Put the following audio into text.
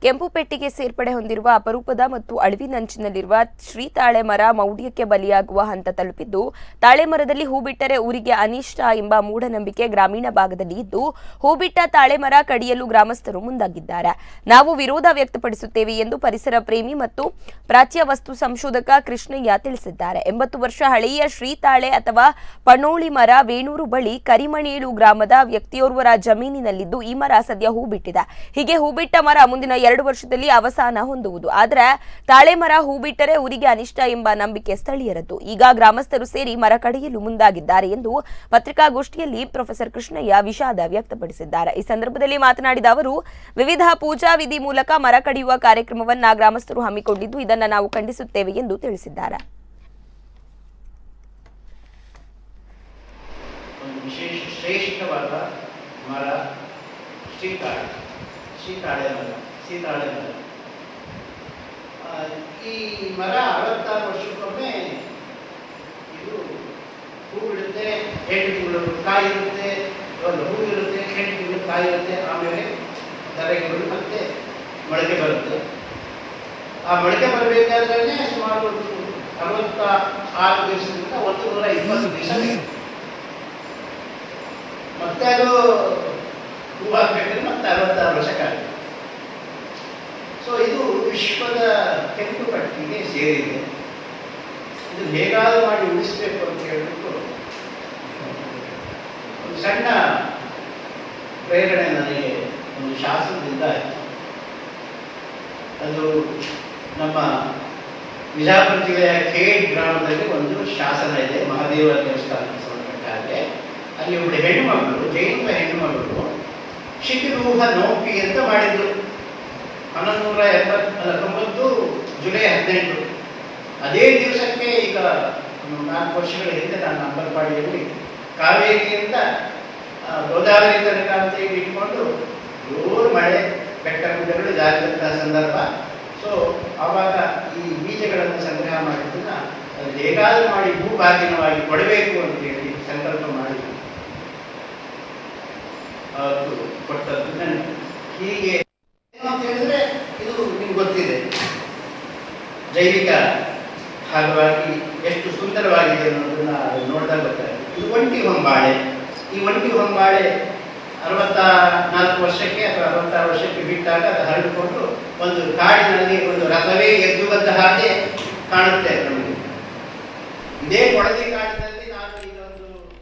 ಕೆಂಪು ಪೆಟ್ಟಿಗೆ ಸೇರ್ಪಡೆ ಹೊಂದಿರುವ ಅಪರೂಪದ ಮತ್ತು ಅಳಿವಿನಂಚಿನಲ್ಲಿರುವ ಶ್ರೀತಾಳೆ ಮರ ಮೌಢ್ಯಕ್ಕೆ ಬಲಿಯಾಗುವ ಹಂತ ತಲುಪಿದ್ದು, ತಾಳೆ ಮರದಲ್ಲಿ ಹೂ ಬಿಟ್ಟರೆ ಊರಿಗೆ ಅನಿಷ್ಟ ಎಂಬ ಮೂಢನಂಬಿಕೆ ಗ್ರಾಮೀಣ ಭಾಗದಲ್ಲಿ ಇದ್ದು, ಹೂ ಬಿಟ್ಟ ತಾಳೆ ಮರ ಕಡಿಯಲು ಗ್ರಾಮಸ್ಥರು ಮುಂದಾಗಿದ್ದಾರೆ. ನಾವು ವಿರೋಧ ವ್ಯಕ್ತಪಡಿಸುತ್ತೇವೆ ಎಂದು ಪರಿಸರ ಪ್ರೇಮಿ ಮತ್ತು ಪ್ರಾಚ್ಯ ವಸ್ತು ಸಂಶೋಧಕ ಕೃಷ್ಣಯ್ಯ ತಿಳಿಸಿದ್ದಾರೆ. 80 ವರ್ಷ ಹಳೆಯ ಶ್ರೀತಾಳೆ ಅಥವಾ ಪನೋಳಿ ಮರ ವೇಣೂರು ಬಳಿ ಕರಿಮಣೇಲು ಗ್ರಾಮದ ವ್ಯಕ್ತಿಯೋರ್ವರ ಜಮೀನಿನಲ್ಲಿದ್ದು, ಈ ಮರ ಸದ್ಯ ಹೂ ಬಿಟ್ಟಿದೆ. ಹೀಗೆ ಹೂ ಬಿಟ್ಟ ಮರ ಮುಂದಿನ 2 ವರ್ಷದಲ್ಲಿ ಅವಸಾನ ಹೊಂದುವುದು. ಆದರೆ ತಾಳೆ ಮರ ಹೂ ಬಿಟ್ಟರೆ ಊರಿಗೆ ಅನಿಷ್ಟ ಎಂಬ ನಂಬಿಕೆ ಸ್ಥಳೀಯರದ್ದು. ಈಗ ಗ್ರಾಮಸ್ಥರು ಸೇರಿ ಮರ ಕಡಿಯಲು ಮುಂದಾಗಿದ್ದಾರೆ ಎಂದು ಪತ್ರಿಕಾಗೋಷ್ಠಿಯಲ್ಲಿ ಪ್ರೊಫೆಸರ್ ಕೃಷ್ಣಯ್ಯ ವಿಷಾದ ವ್ಯಕ್ತಪಡಿಸಿದ್ದಾರೆ. ಈ ಸಂದರ್ಭದಲ್ಲಿ ಮಾತನಾಡಿದ ಅವರು, ವಿವಿಧ ಪೂಜಾ ವಿಧಿ ಮೂಲಕ ಮರ ಕಡಿಯುವ ಕಾರ್ಯಕ್ರಮವನ್ನ ಗ್ರಾಮಸ್ಥರು ಹಮ್ಮಿಕೊಂಡಿದ್ದು, ಇದನ್ನು ನಾವು ಖಂಡಿಸುತ್ತೇವೆ ಎಂದು ತಿಳಿಸಿದ್ದಾರೆ. ವಿಶೇಷ ಶ್ರೇಷ್ಠವಾದ ಮರ ಸೀತಾಳೆ ಮರ. ಈ ಮರ 66 ವರ್ಷಕ್ಕೊಮ್ಮೆ ಇದು ಹೂ ಬಿಡುತ್ತೆ, 8 ತಿಂಗಳು ಕಾಯಿ ಇರುತ್ತೆ, ಒಂದು ಹೂ ಇರುತ್ತೆ, 8 ತಿಂಗಳು ಕಾಯಿ ಇರುತ್ತೆ, ಆಮೇಲೆ ಧರೆಗಳು ಮತ್ತೆ ಮೊಳಕೆ ಬರುತ್ತೆ. ಆ ಮೊಳಕೆ ಬರಬೇಕಾದ್ರೆ ಸುಮಾರು 66 ದಿವಸದಿಂದ 120 ದಿವಸ ಬೇಕು. ಮತ್ತೆ ಅದು ಹೂ ಹಾಕ್ಬೇಕಾದ್ರೆ ಮತ್ತೆ 66 ವರ್ಷಕ್ಕಾಗುತ್ತೆ. ಸೊ ಇದು ವಿಶ್ವದ ಕೆಂಪು ಪಟ್ಟಿಗೆ ಸೇರಿದೆ. ಇದು ಹೇಗಾದರೂ ಮಾಡಿ ಉಳಿಸಬೇಕು ಅಂತ ಹೇಳ್ಬಿಟ್ಟು ಒಂದು ಸಣ್ಣ ಪ್ರೇರಣೆ ನನಗೆ ಒಂದು ಶಾಸನದಿಂದ ಆಯಿತು. ಅದು ನಮ್ಮ ವಿಜಯಪುರ ಜಿಲ್ಲೆಯ ಖೇಡ್ ಗ್ರಾಮದಲ್ಲಿ ಒಂದು ಶಾಸನ ಇದೆ, ಮಹಾದೇವ ದೇವಸ್ಥಾನಕ್ಕೆ ಸಂಬಂಧಪಟ್ಟ. ಅಲ್ಲಿ ಒಬ್ಬಳು ಹೆಣ್ಣುಮಗಳು, ಜೈನ ಹೆಣ್ಣುಮಗಳು ಶಿಖಿರೂಹ ನೌಕಿ ಅಂತ ಮಾಡಿದ್ರು. 1990 ಜುಲೈ 18. ಅದೇ ದಿವಸಕ್ಕೆ ಈಗ 4 ವರ್ಷಗಳ ಹಿಂದೆ ನಾನು ಅಂಬರ್ಪಾಡಿಯಲ್ಲಿ ಕಾವೇರಿಯಿಂದ ಗೋದಾವರಿ ತನಕ ಅಂತ ಇಟ್ಕೊಂಡು ಜೋರು ಮಳೆ, ಬೆಟ್ಟ ಗುಡ್ಡಗಳು ಜಾರಿದಂತಹ ಸಂದರ್ಭ. ಸೊ ಆವಾಗ ಈ ಬೀಜಗಳನ್ನು ಸಂಗ್ರಹ ಮಾಡಿದ್ದನ್ನ ಅದು ಹೇಗಾದರೂ ಮಾಡಿ ಭೂಭಾಗಿನವಾಗಿ ಕೊಡಬೇಕು ಅಂತೇಳಿ ಸಂಕಲ್ಪ ಮಾಡಿ ಅದು ಕೊಟ್ಟದ್ದು ನನಗೆ. ಹೀಗೆ ಅಂತ ಹೇಳಿದ್ರೆ ಇದು ನಿಮ್ಗೆ ಗೊತ್ತಿದೆ, ಜೈವಿಕ ಭಾಗವಾಗಿ ಎಷ್ಟು ಸುಂದರವಾಗಿದೆ ಅನ್ನೋದನ್ನ ನೋಡಿದಾಗ ಗೊತ್ತಾಗುತ್ತೆ. ಇದು ಒಂಟಿ ಹೊಂಬಾಳೆ. ಈ ಒಂಟಿ ಹೊಂಬಾಳೆ 64 ವರ್ಷಕ್ಕೆ ಅಥವಾ 66 ವರ್ಷಕ್ಕೆ ಬಿಟ್ಟಾಗ ಅದು ಹರಡಿಕೊಂಡು ಒಂದು ಕಾಡಿನಲ್ಲಿ ಒಂದು ರಥವೇ ಎದ್ದು ಬಂದ ಹಾಗೆ ಕಾಣುತ್ತೆ ನಮಗೆ. ಇದೇ ಕೊಳದಿ ಕಾಡಿನ